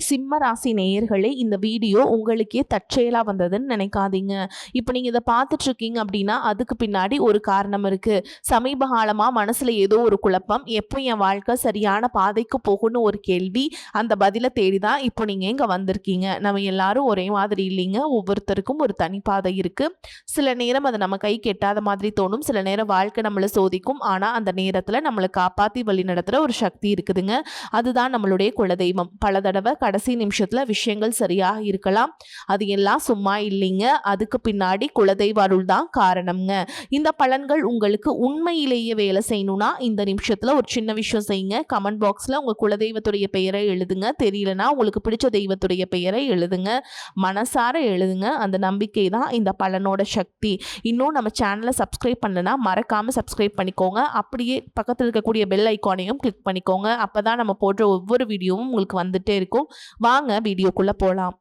சிம்ம ராசி நேயர்களே, இந்த வீடியோ உங்களுக்கே தற்செயலா வந்ததுன்னு நினைக்காதீங்க. இப்போ நீங்க இதை பார்த்துட்டு இருக்கீங்க அப்படின்னா அதுக்கு பின்னாடி ஒரு காரணம் இருக்கு. சமீப காலமா மனசுல ஏதோ ஒரு குழப்பம், எப்போ என் வாழ்க்கை சரியான பாதைக்கு போகும்னு ஒரு கேள்வி. அந்த பதிலை தேடிதான் இப்போ நீங்க இங்க வந்திருக்கீங்க. நம்ம எல்லாரும் ஒரே மாதிரி இல்லைங்க. ஒவ்வொருத்தருக்கும் ஒரு தனி பாதை இருக்கு. சில நேரம் அது நம்ம கை கெட்டாத மாதிரி தோணும், சில நேரம் வாழ்க்கை நம்மளை சோதிக்கும். ஆனா அந்த நேரத்துல நம்மளை காப்பாத்தி வழி நடத்துற ஒரு சக்தி இருக்குதுங்க. அதுதான் நம்மளுடைய குலதெய்வம். பல தடவை கடைசி நிமிஷத்துல விஷயங்கள் சரியாக இருக்கலாம், அது எல்லாம் சும்மா இல்லைங்க. அதுக்கு பின்னாடி குலதெய்வ அருள் தான் காரணம்ங்க. இந்த பலன்கள் உங்களுக்கு உண்மையிலேயே வேலை செய்யணும்னா இந்த நிமிஷத்துல ஒரு சின்ன விஷயம் செய்யுங்க. கமெண்ட் பாக்ஸ்ல உங்க குலதெய்வத்துடைய பெயரை எழுதுங்க. தெரியலனா உங்களுக்கு பிடிச்ச தெய்வத்துடைய பெயரை எழுதுங்க, மனசார எழுதுங்க. அந்த நம்பிக்கை தான் இந்த பலனோட சக்தி. இன்னும் நம்ம சேனலை சப்ஸ்கிரைப் பண்ணலனா மறக்காம சப்ஸ்கிரைப் பண்ணிக்கோங்க. அப்படியே பக்கத்தில் இருக்கக்கூடிய பெல் ஐக்கானையும் கிளிக் பண்ணிக்கோங்க. அப்பதான் நம்ம போடுற ஒவ்வொரு வீடியோவும் உங்களுக்கு வந்துட்டே இருக்கும். வாங்க வீடியோக்குள்ள போலாம்.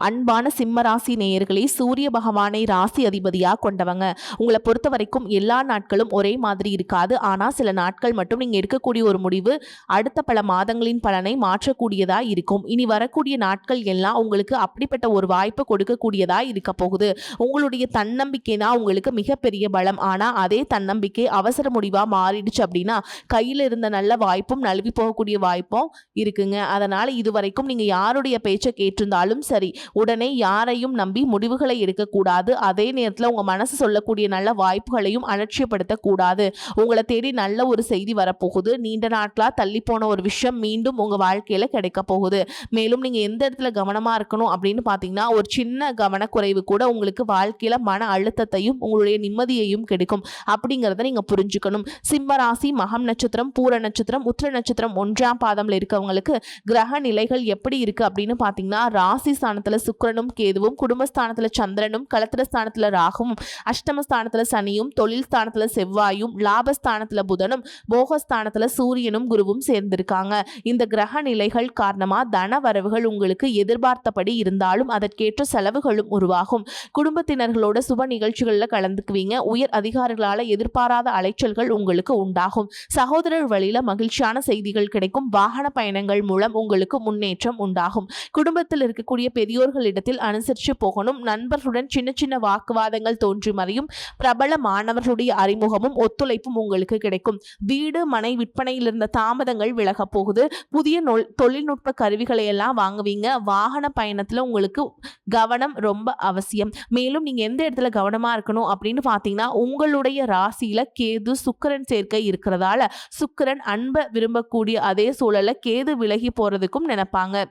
அன்பான சிம்ம ராசி நேயர்களே, சூரிய பகவானை ராசி அதிபதியா கொண்டவங்க. உங்களை பொறுத்த வரைக்கும் எல்லா நாட்களும் ஒரே மாதிரி இருக்காது. ஆனா சில நாட்கள் மட்டும் நீங்க எடுக்கக்கூடிய ஒரு முடிவு அடுத்த பல மாதங்களின் பலனை மாற்றக்கூடியதா இருக்கும். இனி வரக்கூடிய நாட்கள் எல்லாம் உங்களுக்கு அப்படிப்பட்ட ஒரு வாய்ப்பு கொடுக்கக்கூடியதா இருக்க போகுது. உங்களுடைய தன்னம்பிக்கை தான் உங்களுக்கு மிகப்பெரிய பலம். ஆனா அதே தன்னம்பிக்கை அவசர முடிவா மாறிடுச்சு அப்படின்னா கையில இருந்த நல்ல வாய்ப்பும் நழுவி போகக்கூடிய வாய்ப்பும் இருக்குங்க. அதனால இதுவரைக்கும் நீங்க யாருடைய பேச்சை கேட்டிருந்தாலும் சரி, உடனே யாரையும் நம்பி முடிவுகளை எடுக்கக்கூடாது. அதே நேரத்தில் உங்க மனசு சொல்லக்கூடிய நல்ல வாய்ப்புகளையும் அலட்சியப்படுத்தக்கூடாது. உங்களை தேடி நல்ல ஒரு செய்தி வரப்போகுது. நீண்ட நாட்களா தள்ளி போன ஒரு விஷயம் மீண்டும் உங்க வாழ்க்கையில கிடைக்க போகுது. மேலும் நீங்க எந்த இடத்துல கவனமா இருக்கணும் அப்படின்னு பாத்தீங்கன்னா, ஒரு சின்ன கவனக்குறைவு கூட உங்களுக்கு வாழ்க்கையில மன அழுத்தத்தையும் உங்களுடைய நிம்மதியையும் கிடைக்கும் அப்படிங்கறத நீங்க புரிஞ்சுக்கணும். சிம்ம ராசி மகம் நட்சத்திரம், பூர நட்சத்திரம், உத்திர நட்சத்திரம் 1ஆம் பாதம்ல இருக்கவங்களுக்கு கிரக நிலைகள் எப்படி இருக்கு அப்படின்னு பாத்தீங்கன்னா, ராசி ஸ்தானத்துல சுக்கிரனும் கேதுவும், குடும்பஸ்தானத்துல சந்திரனும், களத்திரஸ்தானத்துல ராகுவும், அஷ்டமஸ்தானத்துல சனியும், தொழில் ஸ்தானத்துல செவ்வாயும், லாபஸ்தானத்துல புதனும், போகஸ்தானத்துல சூரியனும் குருவும் சேர்ந்திருக்காங்க. இந்த கிரக நிலைகள் காரணமா தன வரவுகள் உங்களுக்கு எதிர்பார்த்தபடி இருந்தாலும் அதற்கேற்ற செலவுகளும் உருவாகும். குடும்பத்தினர்களோட சுப நிகழ்ச்சிகள்ல கலந்துக்குவீங்க. உயர் அதிகாரிகளால எதிர்பாராத அலைச்சல்கள் உங்களுக்கு உண்டாகும். சகோதரர் வழியில மகிழ்ச்சியான செய்திகள் கிடைக்கும். வாகன பயணங்கள் மூலம் உங்களுக்கு முன்னேற்றம் உண்டாகும். குடும்பத்தில் இருக்கக்கூடிய பெரியோர்களிடத்தில் அனுசரித்து போகணும். நண்பர்களுடன் சின்ன சின்ன வாக்குவாதங்கள் தோன்றி மறையும். பிரபல மாணவர்களுடைய அறிமுகமும் ஒத்துழைப்பும் உங்களுக்கு கிடைக்கும். வீடு மனை விற்பனையில் இருந்த தாமதங்கள் விலக போகுது. புதிய தொழில்நுட்ப கருவிகளை எல்லாம் வாங்குவீங்க. வாகன பயணத்துல உங்களுக்கு கவனம் ரொம்ப அவசியம். மேலும் நீங்க எந்த இடத்துல கவனமா இருக்கணும் அப்படின்னு பாத்தீங்கன்னா, உங்களுடைய ராசியில கேது சுக்கிரன் சேர்க்கை இருக்கிறதால சுக்கிரன் அன்பை விரும்பக்கூடிய அதே சூழல கேது விலகி போறதுக்கும் நினைப்பாங்க.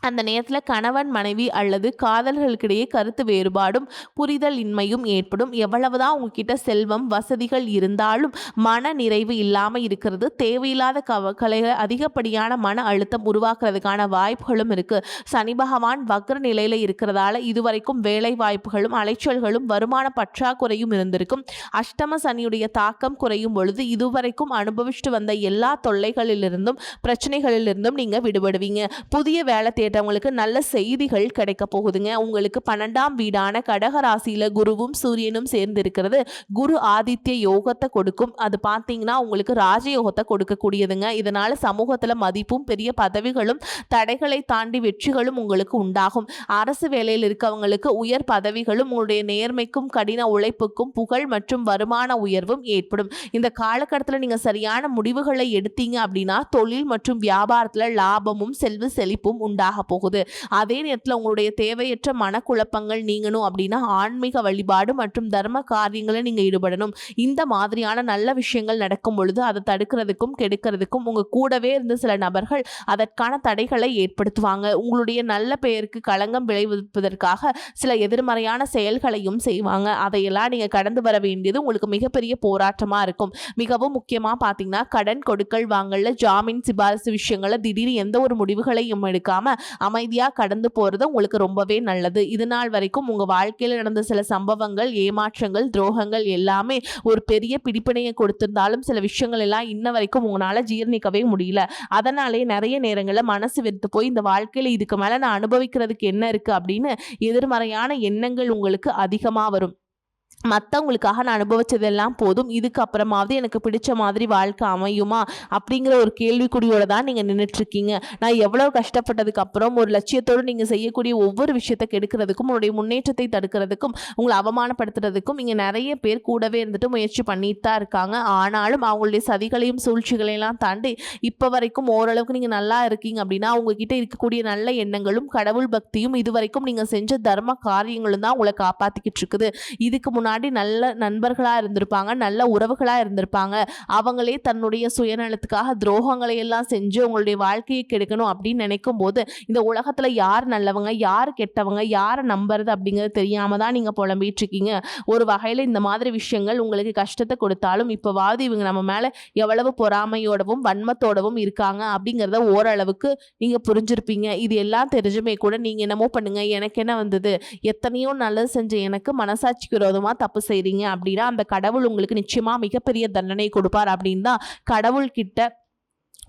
அந்த நேரத்தில் கணவன் மனைவி அல்லது காதல்களுக்கிடையே கருத்து வேறுபாடும் புரிதல் இன்மையும் ஏற்படும். எவ்வளவுதான் உங்ககிட்ட செல்வம் வசதிகள் இருந்தாலும் மன நிறைவு இல்லாமல் இருக்கிறது. தேவையில்லாத கவலைகளை அதிகப்படியான மன அழுத்தம் உருவாக்குறதுக்கான வாய்ப்புகளும் இருக்கு. சனி பகவான் வக்ர நிலையில இருக்கிறதால இதுவரைக்கும் வேலை வாய்ப்புகளும் அலைச்சல்களும் வருமான பற்றாக்குறையும் இருந்திருக்கும். அஷ்டம சனியுடைய தாக்கம் குறையும் பொழுது இதுவரைக்கும் அனுபவிச்சுட்டு வந்த எல்லா தொல்லைகளிலிருந்தும் பிரச்சனைகளிலிருந்தும் நீங்க விடுபடுவீங்க. புதிய வேலை தேட்டவங்களுக்கு நல்ல செய்திகள் கிடைக்க போகுதுங்க. உங்களுக்கு 12ஆம் வீடான கடக ராசியில குருவும் சூரியனும் சேர்ந்து இருக்கிறது. குரு ஆதித்ய யோகத்தை கொடுக்கும். அது பார்த்தீங்கன்னா உங்களுக்கு ராஜயோகத்தை கொடுக்கக்கூடியதுங்க. இதனால சமூகத்துல மதிப்பும் பெரிய பதவிகளும் தடைகளை தாண்டி வெற்றிகளும் உங்களுக்கு உண்டாகும். அரசு வேலையில் இருக்கவங்களுக்கு உயர் பதவிகளும் உங்களுடைய நேர்மைக்கும் கடின உழைப்புக்கும் புகழ் மற்றும் வருமான உயர்வும் ஏற்படும். இந்த காலகட்டத்தில் நீங்க சரியான முடிவுகளை எடுத்தீங்க அப்படின்னா தொழில் மற்றும் வியாபாரத்துல லாபமும் செல்வ செழிப்பும் உண்டாகும் போகுது. அதே நேரத்தில் உங்களுடைய தேவையற்ற மனக்குழப்பங்கள் நீங்கணும் அப்படின்னா ஆன்மீக வழிபாடு மற்றும் தர்ம காரியங்களை நீங்க ஈடுபடணும். இந்த மாதிரியான நல்ல விஷயங்கள் நடக்கும் பொழுது அதை தடுக்கிறதுக்கும் கெடுக்கிறதுக்கும் உங்க கூடவே இருந்து சில நபர்கள் அதற்கான தடைகளை ஏற்படுத்துவாங்க. உங்களுடைய நல்ல பெயருக்கு களங்கம் விளைவிப்பதற்காக சில எதிர்மறையான செயல்களையும் செய்வாங்க. அதையெல்லாம் நீங்க கடந்து வர வேண்டியது உங்களுக்கு மிகப்பெரிய போராட்டமா இருக்கும். மிகவும் முக்கியமா பாத்தீங்கன்னா, கடன் கொடுக்கல் வாங்கல ஜாமீன் சிபாரிசு விஷயங்களை திடீர் எந்த ஒரு முடிவுகளையும் எடுக்காம அமைதியா கடந்து போறது உங்களுக்கு ரொம்பவே நல்லது. இது நாள் வரைக்கும் உங்க வாழ்க்கையில நடந்த சில சம்பவங்கள், ஏமாற்றங்கள், துரோகங்கள் எல்லாமே ஒரு பெரிய பிடிப்பினையை கொடுத்திருந்தாலும் சில விஷயங்கள் எல்லாம் இன்ன வரைக்கும் உங்களால ஜீர்ணிக்கவே முடியல. அதனாலே நிறைய நேரங்களில் மனசு வெறுத்து போய் இந்த வாழ்க்கையில இதுக்கு மேல நான் அனுபவிக்கிறதுக்கு என்ன இருக்கு அப்படின்னு எதிர்மறையான எண்ணங்கள் உங்களுக்கு அதிகமா வரும். மற்றவங்களுக்காக நான் அனுபவிச்சதெல்லாம் போதும், இதுக்கு அப்புறமாவது எனக்கு பிடிச்ச மாதிரி வாழ்க்கை அமையுமா அப்படிங்கிற ஒரு கேள்விக்குறியோட தான் நீங்கள் நின்றுட்டுருக்கீங்க. நான் எவ்வளோ கஷ்டப்பட்டதுக்கு அப்புறம் ஒரு லட்சியத்தோடு நீங்கள் செய்யக்கூடிய ஒவ்வொரு விஷயத்தை கெடுக்கிறதுக்கும், உங்களுடைய முன்னேற்றத்தை தடுக்கிறதுக்கும், உங்களை அவமானப்படுத்துறதுக்கும் இங்கே நிறைய பேர் கூடவே இருந்துட்டு முயற்சி பண்ணிட்டு தான் இருக்காங்க. ஆனாலும் அவங்களுடைய சதிகளையும் சூழ்ச்சிகளையெல்லாம் தாண்டி இப்போ வரைக்கும் ஓரளவுக்கு நீங்கள் நல்லா இருக்கீங்க அப்படின்னா, உங்ககிட்ட இருக்கக்கூடிய நல்ல எண்ணங்களும் கடவுள் பக்தியும் இது வரைக்கும் நீங்கள் செஞ்ச தர்ம காரியங்களும் தான் உங்களை காப்பாற்றிக்கிட்டு இருக்குது. இதுக்கு முன்னாடி நல்ல நண்பர்களாக இருந்திருப்பாங்க, நல்ல உறவுகளாக இருந்திருப்பாங்க. அவங்களே தன்னுடைய சுயநலத்துக்காக துரோகங்களை எல்லாம் செஞ்சு உங்களுடைய வாழ்க்கையை கெடுக்கணும் அப்படின்னு நினைக்கும் போது, இந்த உலகத்தில் யார் நல்லவங்க யார் கெட்டவங்க யாரை நம்புறது அப்படிங்கிறது தெரியாம தான் நீங்கள் புலம்பிட்டு இருக்கீங்க. ஒரு வகையில் இந்த மாதிரி விஷயங்கள் உங்களுக்கு கஷ்டத்தை கொடுத்தாலும் இப்போவாவது இவங்க நம்ம மேலே எவ்வளவு பொறாமையோடவும் வன்மத்தோடவும் இருக்காங்க அப்படிங்கிறத ஓரளவுக்கு நீங்கள் புரிஞ்சிருப்பீங்க. இது எல்லாம் தெரிஞ்சுமே கூட நீங்கள் என்னமோ பண்ணுங்க, எனக்கு என்ன வந்தது, எத்தனையோ நல்லது செஞ்ச எனக்கு மனசாட்சிக்கு விரோதமாக தப்பு செய்றீங்க அப்படின்னா அந்த கடவுள் உங்களுக்கு நிச்சயமா மிகப்பெரிய தண்டனை கொடுப்பார் அப்படின்னு தான் கடவுள்கிட்ட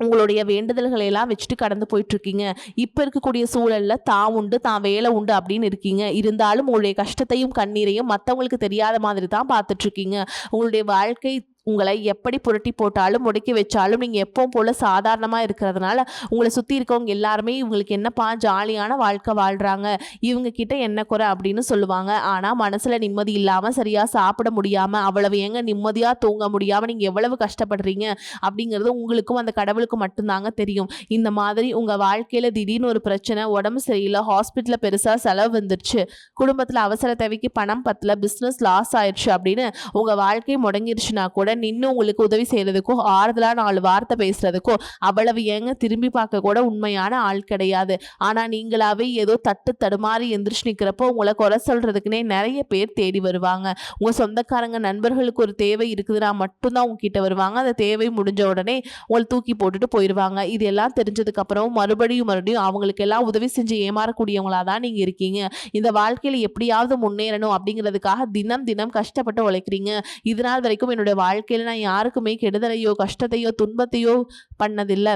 உங்களுடைய வேண்டுதல்களை எல்லாம் வச்சுட்டு கடந்து போயிட்டு இருக்கீங்க. இப்போ இருக்கக்கூடிய சூழல்ல தான் உண்டு தான் வேலை உண்டு அப்படின்னு இருக்கீங்க. இருந்தாலும் உங்களுடைய கஷ்டத்தையும் கண்ணீரையும் மற்றவங்களுக்கு தெரியாத மாதிரி தான் பார்த்துட்டு இருக்கீங்க. உங்களுடைய வாழ்க்கை உங்களை எப்படி புரட்டி போட்டாலும் முடக்கி வச்சாலும் நீங்கள் எப்பவும் போல் சாதாரணமாக இருக்கிறதுனால உங்களை சுற்றி இருக்கவங்க எல்லாருமே இவங்களுக்கு என்னப்பா ஜாலியான வாழ்க்கை வாழ்கிறாங்க, இவங்க கிட்ட என்ன குறை அப்படின்னு சொல்லுவாங்க. ஆனால் மனசில் நிம்மதி இல்லாமல் சரியாக சாப்பிட முடியாமல் அவ்வளவு ஏங்க நிம்மதியாக தூங்க முடியாமல் நீங்கள் எவ்வளவு கஷ்டப்படுறீங்க அப்படிங்கிறது உங்களுக்கும் அந்த கடவுளுக்கும் மட்டும்தாங்க தெரியும். இந்த மாதிரி உங்கள் வாழ்க்கையில் திடீர்னு ஒரு பிரச்சனை, உடம்பு சரியில்லை, ஹாஸ்பிட்டலில் பெருசாக செலவு வந்துருச்சு, குடும்பத்தில் அவசர தேவைக்கு பணம் பத்தல, பிஸ்னஸ் லாஸ் ஆயிடுச்சு அப்படின்னு உங்கள் வாழ்க்கை முடங்கிருச்சுன்னா கூட நின்று உங்களுக்கு உதவி செய்யறதுக்கோ ஆறுதலா 4 வார்த்தை பேசுறதுக்கோ அவ்வளவு ஏங்க திரும்பி பார்க்க கூட உண்மையான ஆள் கிடையாது. ஆனா நீங்களாவே ஏதோ தட்டு தடுமாறி எந்திரிச்சு நிற்கிறப்போ உங்களை குறை சொல்றதுக்குன்னே நிறைய பேர் தேடி வருவாங்க. உங்க சொந்தக்காரங்க நண்பர்களுக்கு ஒரு தேவை இருக்குதுன்னா மட்டும்தான் உங்ககிட்ட வருவாங்க. அந்த தேவை முடிஞ்ச உடனே உங்களை தூக்கி போட்டுட்டு போயிடுவாங்க. இது எல்லாம் தெரிஞ்சதுக்கு அப்புறம் மறுபடியும் அவங்களுக்கு எல்லாம் உதவி செஞ்சு ஏமாறக்கூடியவங்களா தான் நீங்க இருக்கீங்க. இந்த வாழ்க்கையில எப்படியாவது முன்னேறணும் அப்படிங்கிறதுக்காக தினம் தினம் கஷ்டப்பட்டு உழைக்கிறீங்க. இதனால் வரைக்கும் என்னுடைய வாழ்க்கையில நான் யாருக்குமே கெடுதலையோ கஷ்டத்தையோ துன்பத்தையோ பண்ணதில்லை,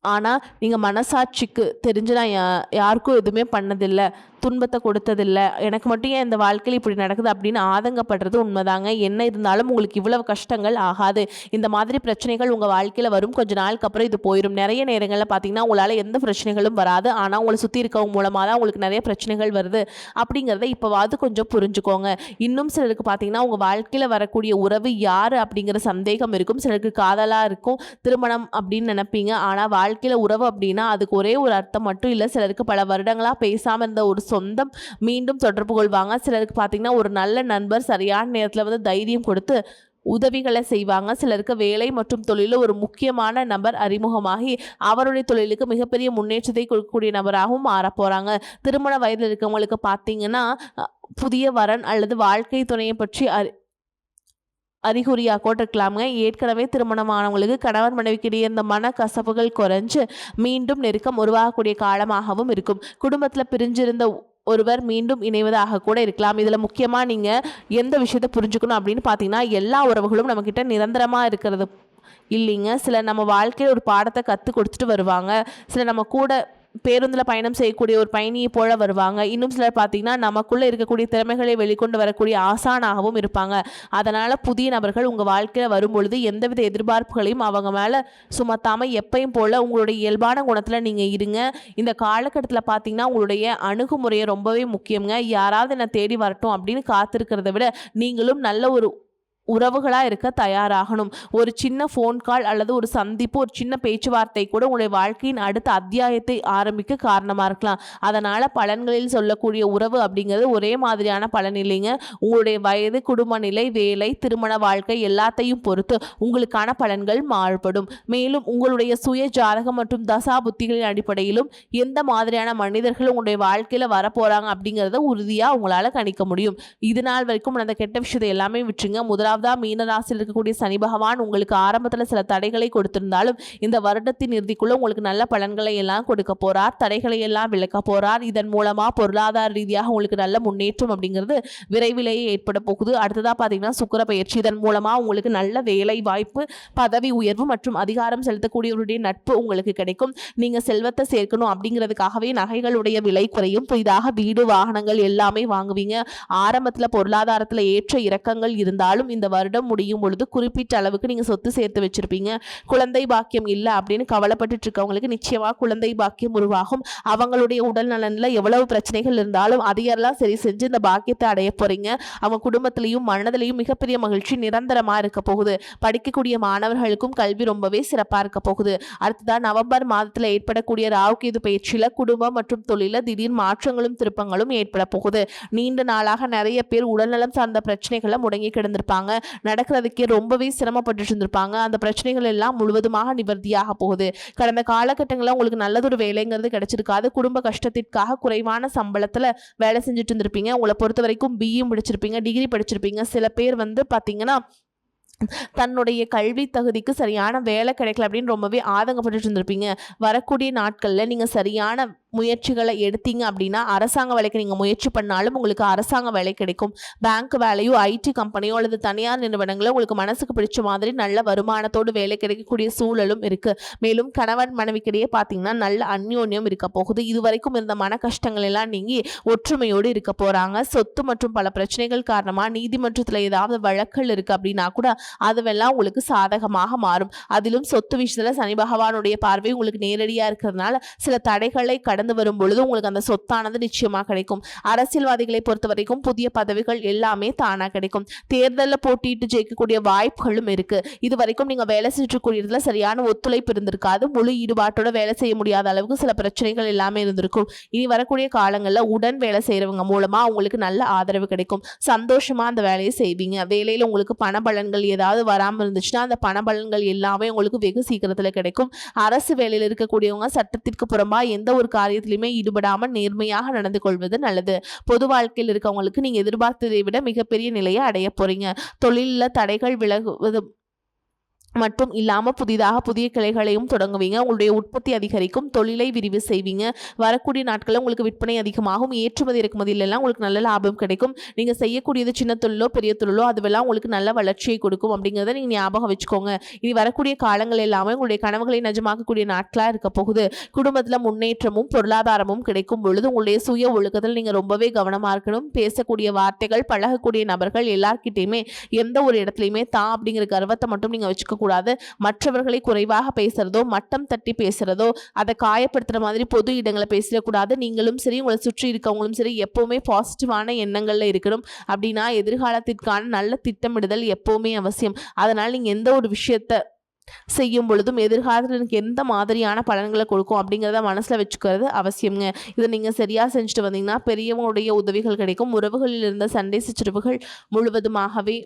ஆனால் நீங்கள் மனசாட்சிக்கு தெரிஞ்சு நான் யாருக்கும் எதுவுமே பண்ணதில்லை, துன்பத்தை கொடுத்ததில்லை, எனக்கு மட்டும் ஏன் இந்த வாழ்க்கையில் இப்படி நடக்குது அப்படின்னு ஆதங்கப்படுறது உண்மைதாங்க. என்ன இருந்தாலும் உங்களுக்கு இவ்வளவு கஷ்டங்கள் ஆகாது. இந்த மாதிரி பிரச்சனைகள் உங்கள் வாழ்க்கையில் வரும், கொஞ்ச நாளுக்கு அப்புறம் இது போயிடும். நிறைய நேரங்களில் பார்த்தீங்கன்னா உங்களால் எந்த பிரச்சனைகளும் வராது, ஆனால் உங்களை சுற்றி இருக்கவங்க மூலமாக தான் உங்களுக்கு நிறைய பிரச்சனைகள் வருது அப்படிங்கிறத இப்போவாது கொஞ்சம் புரிஞ்சுக்கோங்க. இன்னும் சிலருக்கு பார்த்தீங்கன்னா உங்கள் வாழ்க்கையில் வரக்கூடிய உறவு யார் அப்படிங்கிற சந்தேகம் இருக்கும். சிலருக்கு காதலாக இருக்கும், திருமணம் அப்படின்னு நினைப்பீங்க. ஆனால் வாழ்க்கையில் உறவு அப்படின்னா அதுக்கு ஒரே ஒரு அர்த்தம் மட்டும் இல்லை. சிலருக்கு பல வருடங்களாக பேசாமல் இருந்த ஒரு சொந்தம் மீண்டும் தொடர்பு கொள்வாங்க. சிலருக்கு பார்த்தீங்கன்னா ஒரு நல்ல நண்பர் சரியான நேரத்தில் வந்து தைரியம் கொடுத்து உதவிகளை செய்வாங்க. சிலருக்கு வேலை மற்றும் தொழிலில் ஒரு முக்கியமான நபர் அறிமுகமாகி அவருடைய தொழிலுக்கு மிகப்பெரிய முன்னேற்றத்தை கொடுக்கக்கூடிய நபராகவும் மாறப்போகிறாங்க. திருமண வயதில் இருக்கவங்களுக்கு பார்த்தீங்கன்னா புதிய வரன் அல்லது வாழ்க்கை துணையை பற்றி அறிகுறியாக கூட இருக்கலாமுங்க. ஏற்கனவே திருமணமானவங்களுக்கு கணவன் மனைவிக்கிடையே இந்த மன கசப்புகள் குறைஞ்சு மீண்டும் நெருக்கம் உருவாகக்கூடிய காலமாகவும் இருக்கும். குடும்பத்தில் பிரிஞ்சிருந்த ஒருவர் மீண்டும் இணைவதாக கூட இருக்கலாம். இதில் முக்கியமாக நீங்கள் எந்த விஷயத்தை புரிஞ்சுக்கணும் அப்படின்னு பார்த்தீங்கன்னா, எல்லா உறவுகளும் நம்மக்கிட்ட நிரந்தரமாக இருக்கிறது இல்லைங்க. சில நம்ம வாழ்க்கையில் ஒரு பாடத்தை கற்றுக் கொடுத்துட்டு வருவாங்க. சில நம்ம கூட பேருந்தில் பயணம் செய்யக்கூடிய ஒரு பயணியை போல வருவாங்க. இன்னும் சிலர் பார்த்தீங்கன்னா நமக்குள்ளே இருக்கக்கூடிய திறமைகளை வெளிக்கொண்டு வரக்கூடிய ஆசானாகவும் இருப்பாங்க. அதனால் புதிய நபர்கள் உங்கள் வாழ்க்கையில் வரும்பொழுது எந்தவித எதிர்பார்ப்புகளையும் அவங்க மேலே சுமத்தாமல் எப்பயும் போல் உங்களுடைய இயல்பான குணத்தில் நீங்கள் இருங்க. இந்த காலகட்டத்தில் பார்த்தீங்கன்னா உங்களுடைய அணுகுமுறையை ரொம்பவே முக்கியங்க. யாராவது என்னை தேடி வரட்டும் அப்படின்னு காத்திருக்கிறத விட நீங்களும் நல்ல ஒரு உறவுகளாக இருக்க தயாராகணும். ஒரு சின்ன ஃபோன் கால் அல்லது ஒரு சந்திப்பு, ஒரு சின்ன பேச்சுவார்த்தை கூட உங்களுடைய வாழ்க்கையின் அடுத்த அத்தியாயத்தை ஆரம்பிக்க காரணமாக இருக்கலாம். அதனால் பலன்களில் சொல்லக்கூடிய உறவு அப்படிங்கிறது ஒரே மாதிரியான பலன் இல்லைங்க. உங்களுடைய வயது, குடும்ப நிலை, வேலை, திருமண வாழ்க்கை எல்லாத்தையும் பொறுத்து உங்களுக்கான பலன்கள் மாறுபடும். மேலும் உங்களுடைய சுய ஜாதகம் மற்றும் தசா புத்திகளின் அடிப்படையிலும் எந்த மாதிரியான மனிதர்கள் உங்களுடைய வாழ்க்கையில் வரப்போகிறாங்க அப்படிங்கிறத உறுதியாக உங்களால் கணிக்க முடியும். இது நாள் வரைக்கும் அந்த கெட்ட விஷயத்தை எல்லாமே விட்டுருங்க. முதலாவது அதாவது மீனராசியில் இருக்கக்கூடிய சனி பகவான் உங்களுக்கு ஆரம்பத்தில் சில தடைகளை கொடுத்திருந்தாலும் இந்த வருடத்தின் இறுதிக்குள்ள உங்களுக்கு நல்ல பலன்களை எல்லாம் கொடுக்க போறார், தடைகளை எல்லாம் விளக்க போறார். இதன் மூலமா பொருளாதார ரீதியாக உங்களுக்கு நல்ல முன்னேற்றம் அப்படிங்கிறது விரைவிலேயே ஏற்பட போகுது. அடுத்ததா பாத்தீங்கன்னா சுக்கிர பயிற்சி. இதன் மூலமா உங்களுக்கு நல்ல வேலை வாய்ப்பு, பதவி உயர்வு மற்றும் அதிகாரம் செலுத்தக்கூடியவருடைய நட்பு உங்களுக்கு கிடைக்கும். நீங்க செல்வத்தை சேர்க்கணும் அப்படிங்கிறதுக்காகவே நகைகளுடைய விலை குறையும், புதிதாக வீடு வாகனங்கள் எல்லாமே வாங்குவீங்க. ஆரம்பத்துல பொருளாதாரத்துல ஏற்ற இறக்கங்கள் இருந்தாலும் இந்த வருடம் முடியும் பொழுது குறிப்பிட்ட அளவுக்கு நீங்க சொத்து சேர்த்து வச்சிருப்பீங்க. குழந்தை பாக்கியம் இல்லை அப்படின்னு கவலைப்பட்டு இருக்கவங்களுக்கு நிச்சயமா குழந்தை பாக்கியம் உருவாகும். அவங்களுடைய உடல் நலன்ல எவ்வளவு பிரச்சனைகள் இருந்தாலும் அதையெல்லாம் சரி செஞ்சு இந்த பாக்கியத்தை அடைய போறீங்க. அவங்க குடும்பத்திலையும் மனதிலையும் மிகப்பெரிய மகிழ்ச்சி நிரந்தரமா இருக்க போகுது. படிக்கக்கூடிய மாணவர்களுக்கும் கல்வி ரொம்பவே சிறப்பா இருக்க போகுது. அடுத்ததான் நவம்பர் மாதத்துல ஏற்படக்கூடிய ராகு கேது பயிற்சியில குடும்பம் மற்றும் தொழில திடீர் மாற்றங்களும் திருப்பங்களும் ஏற்பட போகுது. நீண்ட நாளாக நிறைய பேர் உடல்நலம் சார்ந்த பிரச்சனைகளை முடங்கி கிடந்திருப்பாங்க, நடக்கிறதுக்கே ரொம்பவே சிரமப்பட்டு இருந்திருப்பாங்க. அந்த பிரச்சனைகள் எல்லாம் முழுவதுமாக நிவர்த்தியாக போகுது. கடந்த காலகட்டங்களில் உங்களுக்கு நல்லதொரு வேலைங்கிறது கிடைச்சிருக்காது. குடும்ப கஷ்டத்திற்காக குறைவான சம்பளத்துல வேலை செஞ்சுட்டு இருந்திருப்பீங்க. உங்களை பொறுத்த வரைக்கும் பிஇ முடிச்சிருப்பீங்க, டிகிரி படிச்சிருப்பீங்க. சில பேர் வந்து பாத்தீங்கன்னா தன்னுடைய கல்வி தகுதிக்கு சரியான வேலை கிடைக்கல அப்படின்னு ரொம்பவே ஆதங்கப்பட்டு இருந்திருப்பீங்க. வரக்கூடிய நாட்களில் நீங்கள் சரியான முயற்சிகளை எடுத்தீங்க அப்படின்னா அரசாங்க வேலைக்கு நீங்கள் முயற்சி பண்ணாலும் உங்களுக்கு அரசாங்க வேலை கிடைக்கும். பேங்க் வேலையோ, ஐடி கம்பெனியோ அல்லது தனியார் நிறுவனங்களோ உங்களுக்கு மனசுக்கு பிடிச்ச மாதிரி நல்ல வருமானத்தோடு வேலை கிடைக்கக்கூடிய சூழலும் இருக்கு. மேலும் கணவன் மனைவிக்கிடையே பார்த்தீங்கன்னா நல்ல அந்யோன்யம் இருக்க போகுது. இதுவரைக்கும் இருந்த மன கஷ்டங்கள் எல்லாம் நீங்கி ஒற்றுமையோடு இருக்க போறாங்க. சொத்து மற்றும் பல பிரச்சனைகள் காரணமாக நீதிமன்றத்தில் ஏதாவது வழக்குகள் இருக்கு அப்படின்னா கூட அதுவெல்லாம் உங்களுக்கு சாதகமாக மாறும். அதிலும் சொத்து விஷயத்துல சனி பகவானுடைய பார்வை உங்களுக்கு நேரடியா இருக்கிறதுனால சில தடைகளை கடந்து வரும் பொழுது உங்களுக்கு அந்த சொத்தானது நிச்சயமா கிடைக்கும். அரசியல்வாதிகளை பொறுத்த வரைக்கும் புதிய பதவிகள் எல்லாமே தானா கிடைக்கும். தேர்தலில் போட்டிட்டு ஜெயிக்கக்கூடிய வாய்ப்புகளும் இருக்கு. இது வரைக்கும் நீங்க வேலை செஞ்சுக்கூடியதுல சரியான ஒத்துழைப்பு இருந்திருக்காது. முழு ஈடுபாட்டோட வேலை செய்ய முடியாத அளவுக்கு சில பிரச்சனைகள் எல்லாமே இருந்திருக்கும். இனி வரக்கூடிய காலங்களில் உடன் வேலை செய்யறவங்க மூலமா உங்களுக்கு நல்ல ஆதரவு கிடைக்கும். சந்தோஷமா அந்த வேலையை செய்வீங்க. வேலையில உங்களுக்கு பண பலன்கள் ஏதாவது வராமல் இருந்துச்சுன்னா அந்த பண பலன்கள் எல்லாமே உங்களுக்கு வெகு சீக்கிரத்தில் கிடைக்கும். அரசு வேலையில் இருக்கக்கூடியவங்க சட்டத்திற்கு புறம்பா எந்த ஒரு காரியத்திலுமே ஈடுபடாமல் நேர்மையாக நடந்து கொள்வது நல்லது. பொது வாழ்க்கையில் இருக்கவங்களுக்கு நீங்க எதிர்பார்த்ததை விட மிகப்பெரிய நிலையை அடைய போறீங்க. தொழிலில் தடைகள் விலகுவது மட்டும் இல்லாமல் புதிதாக புதிய கிளைகளையும் தொடங்குவீங்க. உங்களுடைய உற்பத்தி அதிகரிக்கும், தொழிலை விரிவு செய்வீங்க. வரக்கூடிய நாட்களில் உங்களுக்கு விற்பனை அதிகமாகும். ஏற்றுமதி இறக்குமதியிலெல்லாம் உங்களுக்கு நல்ல லாபம் கிடைக்கும். நீங்கள் செய்யக்கூடியது சின்ன தொழிலோ பெரிய தொழிலோ அதுவெல்லாம் உங்களுக்கு நல்ல வளர்ச்சியை கொடுக்கும் அப்படிங்கிறத நீங்கள் ஞாபகம் வச்சுக்கோங்க. இனி வரக்கூடிய காலங்கள் எல்லாமே உங்களுடைய கனவுகளை நிஜமாக்கக்கூடிய நாட்களாக இருக்க போகுது. குடும்பத்தில் முன்னேற்றமும் பொருளாதாரமும் கிடைக்கும் பொழுது உங்களுடைய சுய ஒழுக்கத்தில் நீங்கள் ரொம்பவே கவனமாக இருக்கணும். பேசக்கூடிய வார்த்தைகள், பழகக்கூடிய நபர்கள் எல்லார்கிட்டையுமே எந்த ஒரு இடத்துலையுமே தான் அப்படிங்கிற கர்வத்தை மட்டும் நீங்கள் வச்சுக்க கூடாது. மற்றவர்களை குறைவாக பேசுறதோ, மட்டம் தட்டி பேசுறதோ, அதை காயப்படுத்துற மாதிரி பொது இடங்களை பேசிடக்கூடாது. நீங்களும் சரி, உங்களை சுற்றி இருக்கவங்களும் சரி எப்பவுமே பாசிட்டிவான எண்ணங்கள்ல இருக்கணும். அப்படின்னா எதிர்காலத்திற்கான நல்ல திட்டமிடுதல் எப்பவுமே அவசியம். அதனால நீங்க எந்த ஒரு விஷயத்த செய்யும் பொழுதும் எதிர்காலத்தில் எனக்கு எந்த மாதிரியான பலன்களை கொடுக்கும் அப்படிங்கிறத மனசில் வச்சுக்கிறது அவசியங்க. இதை நீங்கள் சரியாக செஞ்சுட்டு வந்தீங்கன்னா பெரியவங்களுடைய உதவிகள் கிடைக்கும். உறவுகளில் இருந்த சண்டை சச்சரவுகள் முழுவதுமாகவே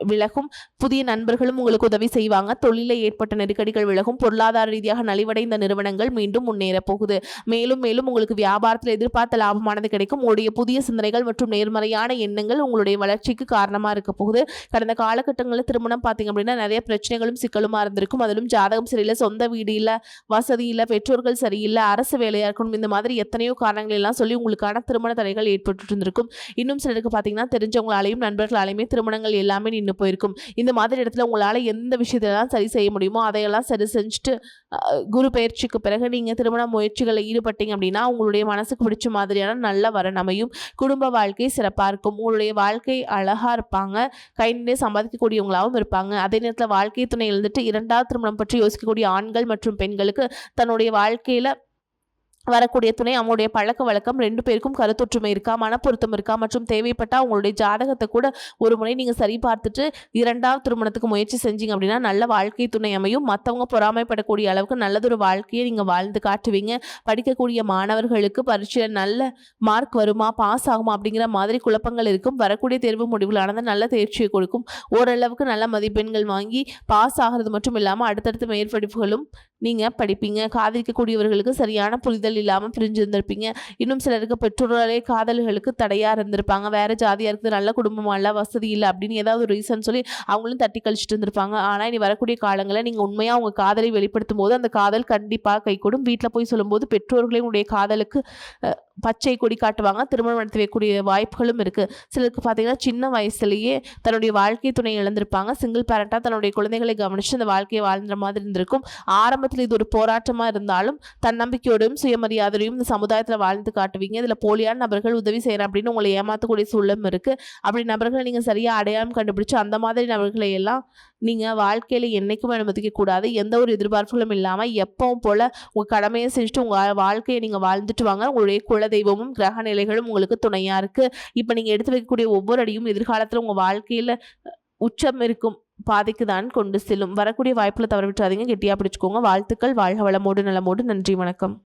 விலகும். புதிய நண்பர்களும் உங்களுக்கு உதவி செய்வாங்க. தொழிலில் ஏற்பட்ட நெருக்கடிகள் விலகும். பொருளாதார ரீதியாக நலிவடைந்த நிறுவனங்கள் மீண்டும் முன்னேற போகுது. மேலும் மேலும் உங்களுக்கு வியாபாரத்தில் எதிர்பார்த்த லாபமானது கிடைக்கும். உங்களுடைய புதிய சிந்தனைகள் மற்றும் நேர்மறையான எண்ணங்கள் உங்களுடைய வளர்ச்சிக்கு காரணமாக இருக்க போகுது. கடந்த காலகட்டங்களில் திருமணம் பார்த்தீங்க அப்படின்னா நிறைய பிரச்சனைகளும் சிக்கலுமா இருந்திருக்கும். அதிலும் ஜாதகம் சரியில்லை, சொந்த வீடு இல்லை, வசதி இல்லை, பெற்றோர்கள் சரியில்லை, அரசு வேலையாக இருக்கணும், இந்த மாதிரி எத்தனையோ காரணங்கள் எல்லாம் சொல்லி உங்களுக்கான திருமண தடைகள் ஏற்பட்டு இருந்திருக்கும். இன்னும் சிலருக்கு பார்த்தீங்கன்னா தெரிஞ்சவங்களாலையும் நண்பர்களாலையுமே திருமணங்கள் எல்லாமே நின்று போயிருக்கும். இந்த மாதிரி இடத்துல உங்களால் எந்த விஷயத்தெல்லாம் சரி செய்ய முடியுமோ அதையெல்லாம் சரி செஞ்சுட்டு குரு பயிற்சிக்கு பிறகு நீங்கள் திருமண முயற்சிகளில் ஈடுபட்டீங்க அப்படின்னா உங்களுடைய மனசுக்கு பிடிச்ச மாதிரியான நல்ல வரன் அமையும். குடும்ப வாழ்க்கை சிறப்பாக இருக்கும். உங்களுடைய வாழ்க்கை அழகாக இருப்பாங்க. கை நின்று சம்பாதிக்கக்கூடியவங்களாகவும் இருப்பாங்க. அதே நேரத்தில் வாழ்க்கை துணை எழுந்துட்டு இரண்டாவது திருமணம் பற்றி யோசிக்கக்கூடிய ஆண்கள் மற்றும் பெண்களுக்கு தன்னுடைய வாழ்க்கையில் வரக்கூடிய துணை அவங்களுடைய பழக்க வழக்கம் ரெண்டு பேருக்கும் கருத்தொற்றுமை இருக்கா, மனப்பொருத்தம் இருக்கா மற்றும் தேவைப்பட்டால் அவங்களுடைய ஜாதகத்தை கூட ஒரு முறை நீங்கள் சரி பார்த்துட்டு இரண்டாவது திருமணத்துக்கு முயற்சி செஞ்சீங்க அப்படின்னா நல்ல வாழ்க்கை துணை அமையும். மற்றவங்க பொறாமைப்படக்கூடிய அளவுக்கு நல்லதொரு வாழ்க்கையை நீங்கள் வாழ்ந்து காட்டுவீங்க. படிக்கக்கூடிய மாணவர்களுக்கு பரீட்சையில் நல்ல மார்க் வருமா, பாஸ் ஆகுமா அப்படிங்கிற மாதிரி குழப்பங்கள் இருக்கும். வரக்கூடிய தேர்வு முடிவுகளானது நல்ல தேர்ச்சியை கொடுக்கும். ஓரளவுக்கு நல்ல மதிப்பெண்கள் வாங்கி பாஸ் ஆகிறது மட்டும் இல்லாமல் அடுத்தடுத்த மேற்படிப்புகளும் நீங்கள் படிப்பீங்க. காதலிக்கக்கூடியவர்களுக்கு சரியான புரிதல் புரிதல் இல்லாம பிரிஞ்சிருந்திருப்பீங்க. இன்னும் சிலருக்கு பெற்றோர்களே காதல்களுக்கு தடையா இருந்திருப்பாங்க. வேற ஜாதியா இருக்குது, நல்ல குடும்பமா இல்ல, வசதி இல்ல அப்படின்னு ஏதாவது ஒரு ரீசன் சொல்லி அவங்களும் தட்டி கழிச்சுட்டு இருந்திருப்பாங்க. ஆனா இனி வரக்கூடிய காலங்கள்ல நீங்க உண்மையா உங்க காதலை வெளிப்படுத்தும்போது அந்த காதல் கண்டிப்பா கைகூடும். வீட்ல போய் சொல்லும்போது பெற்றோர்களே உங்களுடைய காதலுக்கு பச்சை கொடி காட்டுவாங்க. திருமணம் நடத்தி வைக்கக்கூடிய வாய்ப்புகளும் இருக்கு. சிலருக்கு பார்த்தீங்கன்னா சின்ன வயசுலயே தன்னுடைய வாழ்க்கை துணை இழந்திருப்பாங்க. சிங்கிள் பேரண்டா தன்னுடைய குழந்தைகளை கவனிச்சு அந்த வாழ்க்கையை வாழ்ந்த மாதிரி இருந்திருக்கும். ஆரம்பத்தில் இது ஒரு போராட்டமா இருந்தாலும் தன்னம்பிக்கையோடும் சுயமரியாதையோடும் இந்த சமுதாயத்தில் வாழ்ந்து காட்டுவீங்க. இதில் போலியான நபர்கள் உதவி செய்யறேன் அப்படின்னு உங்களை ஏமாற்றக்கூடிய சூழலும் இருக்கு. அப்படி நபர்களை நீங்க சரியா அடையாளம் கண்டுபிடிச்சு அந்த மாதிரி நபர்களை எல்லாம் நீங்க வாழ்க்கையில என்னைக்கும் அனுமதிக்க கூடாது. எந்த ஒரு எதிர்பார்ப்புகளும் இல்லாம எப்பவும் போல உங்க கடமையை செஞ்சுட்டு உங்க வாழ்க்கையை நீங்க வாழ்ந்துட்டு வாங்க. உங்களுடைய குலதெய்வமும் கிரக நிலைகளும் உங்களுக்கு துணையா இருக்கு. இப்ப நீங்க எடுத்து வைக்கக்கூடிய ஒவ்வொரு அடியும் எதிர்காலத்துல உங்க வாழ்க்கையில உச்சம் இருக்கும் பாதைக்கு தான் கொண்டு செல்லும். வரக்கூடிய வாய்ப்புல தவற விட்டுறாதீங்க. கெட்டியா பிடிச்சுக்கோங்க. வாழ்த்துக்கள். வாழ்க வளமோடு நலமோடு. நன்றி, வணக்கம்.